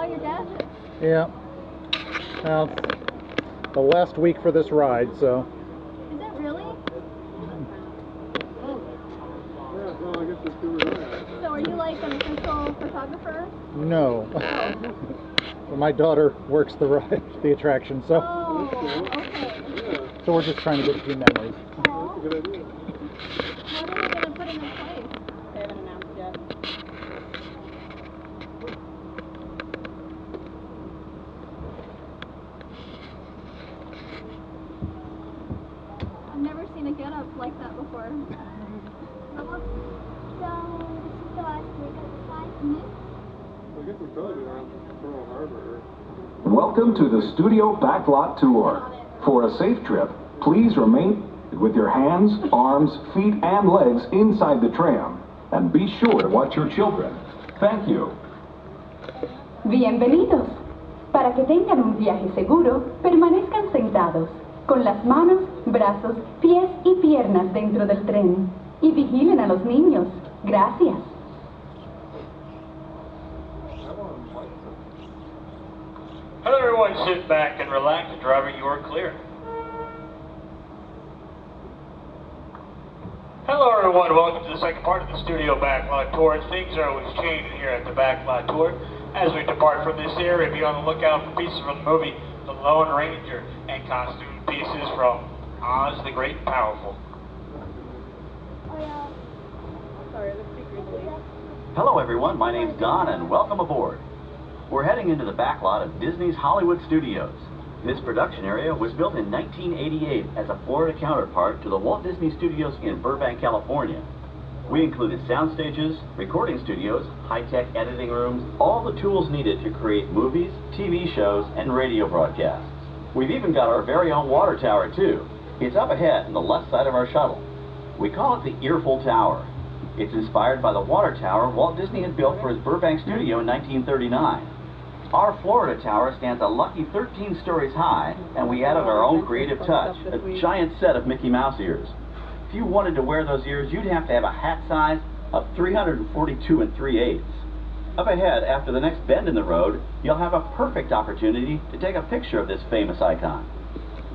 all your guests? Yeah. Well, it's the last week for this ride, so. Is it really? So are you like an official photographer? No. Well, my daughter works the ride, the attraction, so. Oh, okay. So we're just trying to get a few memories. That's a good idea. When are they going to put him in place? They haven't announced yet. I've never seen a get-up like that before. So, this is the last week of the flight? I guess we've probably been around Pearl Harbor. Welcome to the Studio Backlot Tour. For a safe trip, please remain with your hands, arms, feet, and legs inside the tram. And be sure to watch your children. Thank you. Bienvenidos. Para que tengan un viaje seguro, permanezcan sentados, con las manos, brazos, pies y piernas dentro del tren. Y vigilen a los niños. Gracias. Hello everyone, sit back and relax. Driver, you are clear. Hello everyone, welcome to the second part of the Studio Backlot Tour. Things are always changing here at the Backlot Tour. As we depart from this area, be on the lookout for pieces from the movie The Lone Ranger and costume pieces from Oz the Great and Powerful. Sorry, the speaker's late. Hello everyone, my name's Don and welcome aboard. We're heading into the backlot of Disney's Hollywood Studios. This production area was built in 1988 as a Florida counterpart to the Walt Disney Studios in Burbank, California. We included sound stages, recording studios, high-tech editing rooms, all the tools needed to create movies, TV shows, and radio broadcasts. We've even got our very own water tower too. It's up ahead on the left side of our shuttle. We call it the Earful Tower. It's inspired by the water tower Walt Disney had built for his Burbank studio in 1939. Our Florida tower stands a lucky 13 stories high, and we added our own creative touch, a giant set of Mickey Mouse ears. If you wanted to wear those ears, you'd have to have a hat size of 342 3/8. Up ahead, after the next bend in the road, you'll have a perfect opportunity to take a picture of this famous icon.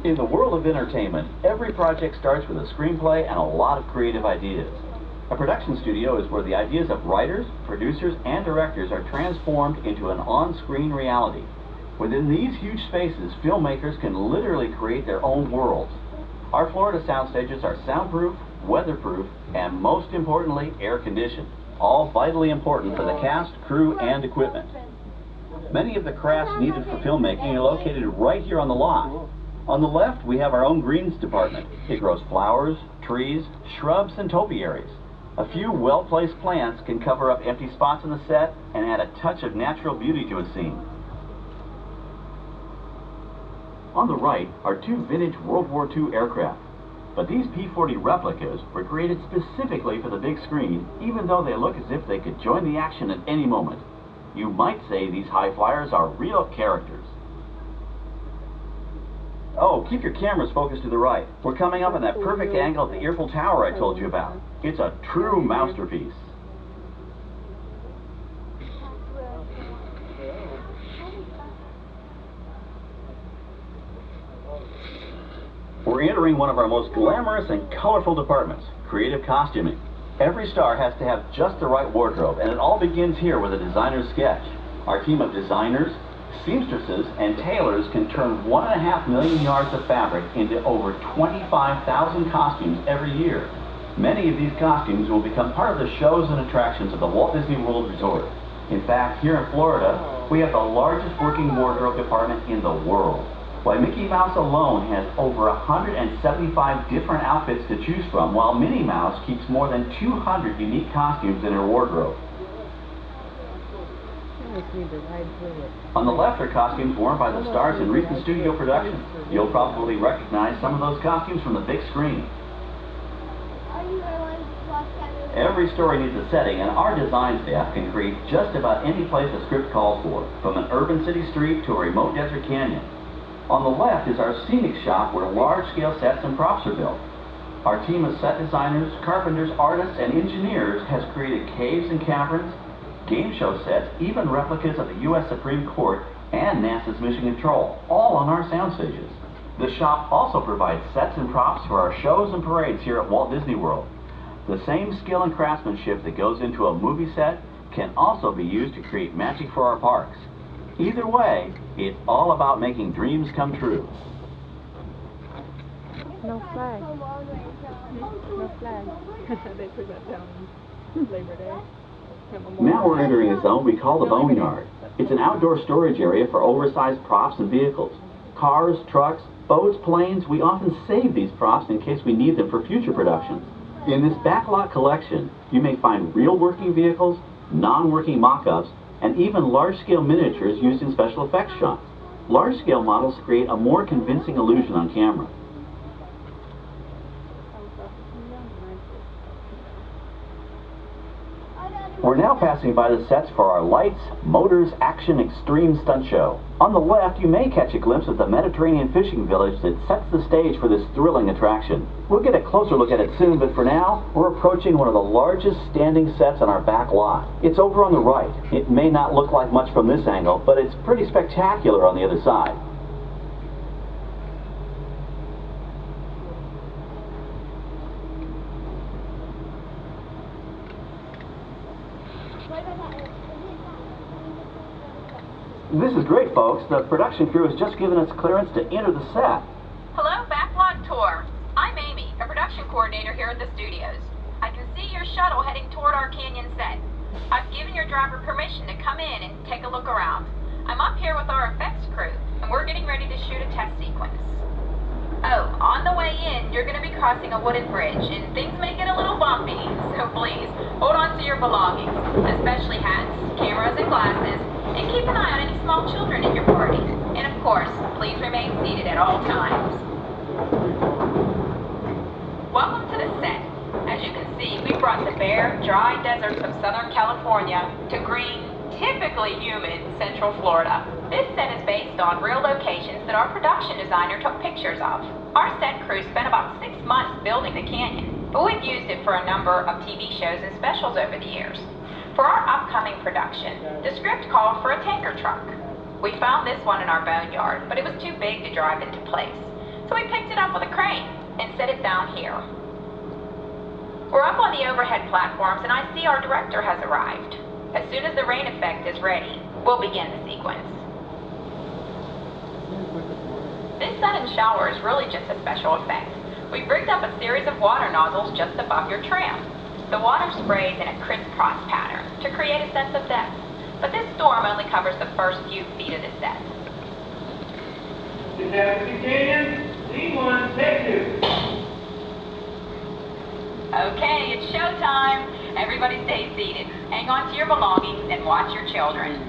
In the world of entertainment, every project starts with a screenplay and a lot of creative ideas. A production studio is where the ideas of writers, producers, and directors are transformed into an on-screen reality. Within these huge spaces, filmmakers can literally create their own worlds. Our Florida sound stages are soundproof, weatherproof, and most importantly, air-conditioned. All vitally important for the cast, crew, and equipment. Many of the crafts needed for filmmaking are located right here on the lot. On the left, we have our own greens department. It grows flowers, trees, shrubs, and topiaries. A few well-placed plants can cover up empty spots in the set and add a touch of natural beauty to a scene. On the right are two vintage World War II aircraft. But these P-40 replicas were created specifically for the big screen, even though they look as if they could join the action at any moment. You might say these high flyers are real characters. Oh, keep your cameras focused to the right. We're coming up on that perfect angle at the Earful Tower I told you about. It's a true masterpiece. We're entering one of our most glamorous and colorful departments, creative costuming. Every star has to have just the right wardrobe, and it all begins here with a designer's sketch. Our team of designers, seamstresses, and tailors can turn 1.5 million yards of fabric into over 25,000 costumes every year. Many of these costumes will become part of the shows and attractions of the Walt Disney World Resort. In fact, here in Florida, we have the largest working wardrobe department in the world. Why, Mickey Mouse alone has over 175 different outfits to choose from, while Minnie Mouse keeps more than 200 unique costumes in her wardrobe. On the left are costumes worn by the stars in recent studio productions. You'll probably recognize some of those costumes from the big screen. Every story needs a setting, and our design staff can create just about any place a script calls for, from an urban city street to a remote desert canyon. On the left is our scenic shop where large-scale sets and props are built. Our team of set designers, carpenters, artists, and engineers has created caves and caverns, game show sets, even replicas of the U.S. Supreme Court and NASA's Mission Control, all on our sound stages. The shop also provides sets and props for our shows and parades here at Walt Disney World. The same skill and craftsmanship that goes into a movie set can also be used to create magic for our parks. Either way, it's all about making dreams come true. No flag. No flag. They took that down Labor Day. Now we're entering a zone we call the Boneyard. It's an outdoor storage area for oversized props and vehicles. Cars, trucks, boats, planes, we often save these props in case we need them for future productions. In this backlot collection, you may find real working vehicles, non-working mock-ups, and even large-scale miniatures used in special effects shots. Large-scale models create a more convincing illusion on camera. We're now passing by the sets for our Lights, Motors, Action Extreme Stunt Show. On the left, you may catch a glimpse of the Mediterranean fishing village that sets the stage for this thrilling attraction. We'll get a closer look at it soon, but for now, we're approaching one of the largest standing sets on our back lot. It's over on the right. It may not look like much from this angle, but it's pretty spectacular on the other side. This is great, folks. The production crew has just given us clearance to enter the set. Hello, Backlot Tour. I'm Amy, a production coordinator here at the studios. I can see your shuttle heading toward our canyon set. I've given your driver permission to come in and take a look around. I'm up here with our effects crew, and we're getting ready to shoot a test sequence. Oh, on the way in, you're going to be crossing a wooden bridge, and things may get a little bumpy, so please, hold on to your belongings, especially hats, cameras, and glasses, and keep an eye on any small children in your party. And of course, please remain seated at all times. Welcome to the set. As you can see, we brought the bare, dry deserts of Southern California to green, typically humid Central Florida. This set is based on real locations that our production designer took pictures of. Our set crew spent about 6 months building the canyon, but we've used it for a number of TV shows and specials over the years. For our upcoming production, the script called for a tanker truck. We found this one in our boneyard, but it was too big to drive into place. So we picked it up with a crane and set it down here. We're up on the overhead platforms, and I see our director has arrived. As soon as the rain effect is ready, we'll begin the sequence. This sudden shower is really just a special effect. We've rigged up a series of water nozzles just above your tram. The water sprays in a crisscross pattern to create a sense of depth, but this storm only covers the first few feet of the set. Okay, it's showtime. Everybody stay seated. Hang on to your belongings and watch your children.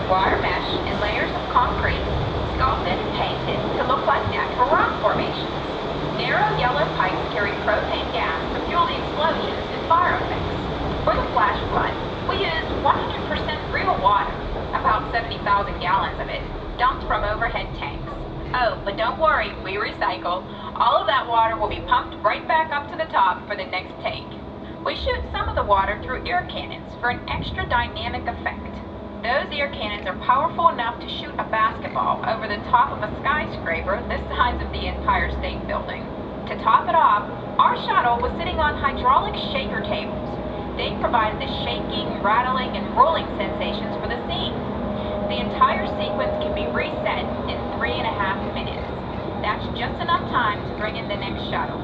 Wire mesh and layers of concrete, sculpted and painted to look like natural rock formations. Narrow yellow pipes carry propane gas to fuel the explosions and fire effects. fun. We used 100% real water, about 70,000 gallons of it, dumped from overhead tanks. Oh, but don't worry, we recycle. All of that water will be pumped right back up to the top for the next take. We shoot some of the water through air cannons for an extra dynamic effect. Those air cannons are powerful enough to shoot a basketball over the top of a skyscraper the size of the Empire State Building. To top it off, our shuttle was sitting on hydraulic shaker tables. They provided the shaking, rattling, and rolling sensations for the scene. The entire sequence can be reset in 3.5 minutes. That's just enough time to bring in the next shuttle.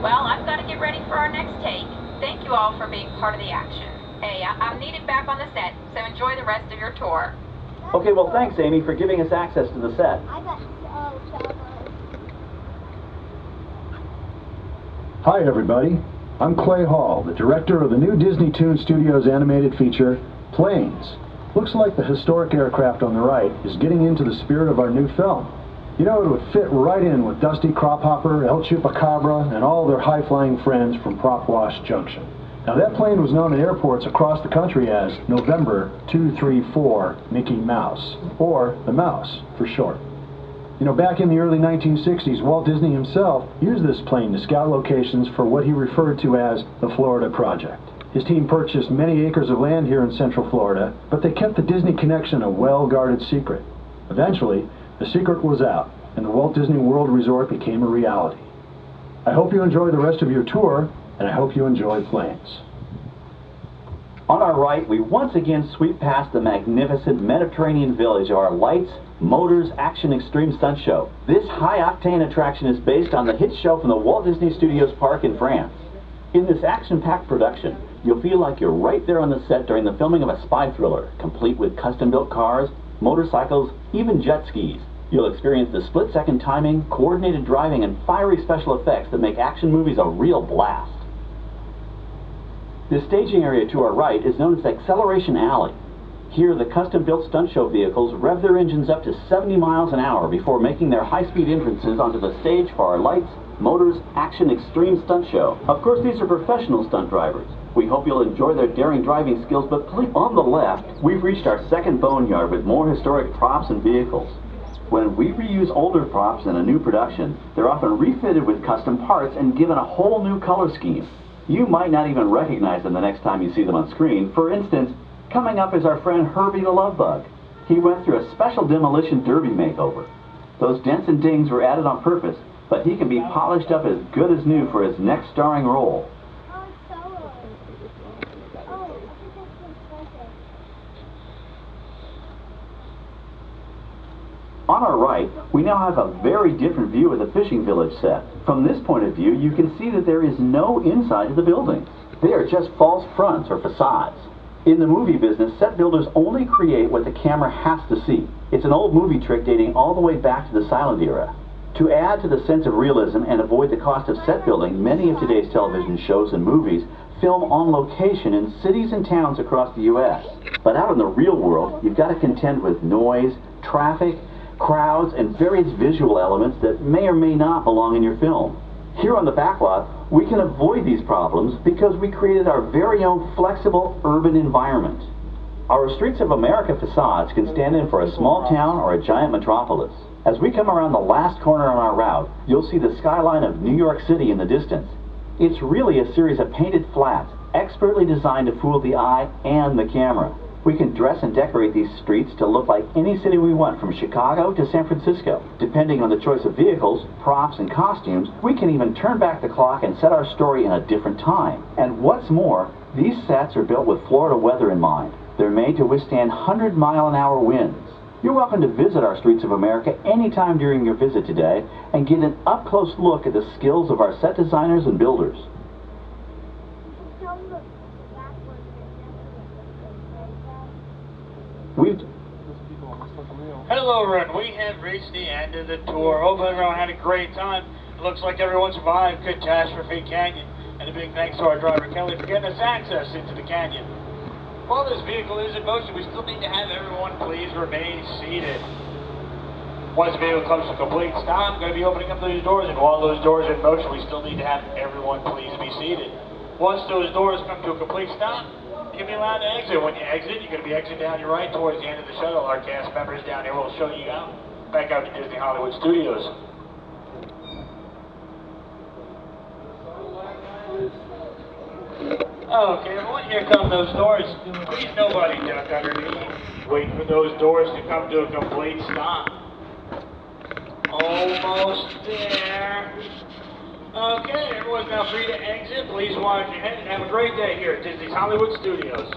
Well, I've got to get ready for our next take. Thank you all for being part of the action. Hey, I'm needed back on the set, so enjoy the rest of your tour. Okay, well, thanks, Amy, for giving us access to the set. I got Hi, everybody. I'm Clay Hall, the director of the new Disney Toon Studios animated feature, Planes. Looks like the historic aircraft on the right is getting into the spirit of our new film. You know, it would fit right in with Dusty Crophopper, El Chupacabra, and all their high-flying friends from Prop Wash Junction. Now, that plane was known in airports across the country as November 234 Mickey Mouse, or the Mouse for short. You know, back in the early 1960s, Walt Disney himself used this plane to scout locations for what he referred to as the Florida Project. His team purchased many acres of land here in Central Florida, but they kept the Disney connection a well-guarded secret. Eventually, the secret was out, and the Walt Disney World Resort became a reality. I hope you enjoy the rest of your tour, and I hope you enjoy Planes. On our right, we once again sweep past the magnificent Mediterranean village of our Lights, Motors, Action Extreme Stunt Show. This high-octane attraction is based on the hit show from the Walt Disney Studios Park in France. In this action-packed production, you'll feel like you're right there on the set during the filming of a spy thriller, complete with custom-built cars, motorcycles, even jet skis. You'll experience the split-second timing, coordinated driving, and fiery special effects that make action movies a real blast. The staging area to our right is known as Acceleration Alley. Here, the custom-built stunt show vehicles rev their engines up to 70 miles an hour before making their high-speed entrances onto the stage for our Lights, Motors, Action Extreme Stunt Show. Of course, these are professional stunt drivers. We hope you'll enjoy their daring driving skills, but please, on the left, we've reached our second boneyard with more historic props and vehicles. When we reuse older props in a new production, they're often refitted with custom parts and given a whole new color scheme. You might not even recognize them the next time you see them on screen. For instance, coming up is our friend Herbie the Love Bug. He went through a special demolition derby makeover. Those dents and dings were added on purpose, but he can be polished up as good as new for his next starring role. On our right, we now have a very different view of the fishing village set. From this point of view, you can see that there is no inside to the buildings. They are just false fronts or facades. In the movie business, set builders only create what the camera has to see. It's an old movie trick dating all the way back to the silent era. To add to the sense of realism and avoid the cost of set building, many of today's television shows and movies film on location in cities and towns across the U.S. But out in the real world, you've got to contend with noise, traffic, crowds, and various visual elements that may or may not belong in your film. Here on the Backlot, we can avoid these problems because we created our very own flexible urban environment. Our Streets of America facades can stand in for a small town or a giant metropolis. As we come around the last corner on our route, you'll see the skyline of New York City in the distance. It's really a series of painted flats, expertly designed to fool the eye and the camera. We can dress and decorate these streets to look like any city we want, from Chicago to San Francisco. Depending on the choice of vehicles, props, and costumes, we can even turn back the clock and set our story in a different time. And what's more, these sets are built with Florida weather in mind. They're made to withstand 100-mile-an-hour winds. You're welcome to visit our Streets of America anytime during your visit today and get an up-close look at the skills of our set designers and builders. Hello everyone, we have reached the end of the tour. Hopefully everyone had a great time. It looks like everyone survived Catastrophe Canyon. And a big thanks to our driver Kelly for getting us access into the canyon. While this vehicle is in motion, we still need to have everyone please remain seated. Once the vehicle comes to a complete stop, I'm going to be opening up those doors, and while those doors are in motion, we still need to have everyone please be seated. Once those doors come to a complete stop, You'll be allowed to exit. When you exit, you're going to be exiting down your right towards the end of the shuttle. Our cast members down here will show you out. Back out to Disney Hollywood Studios. Okay, everyone, here come those doors. Please, nobody duck underneath. Wait for those doors to come to a complete stop. Almost there. Okay, everyone's now free to exit. Please watch your head and have a great day here at Disney's Hollywood Studios.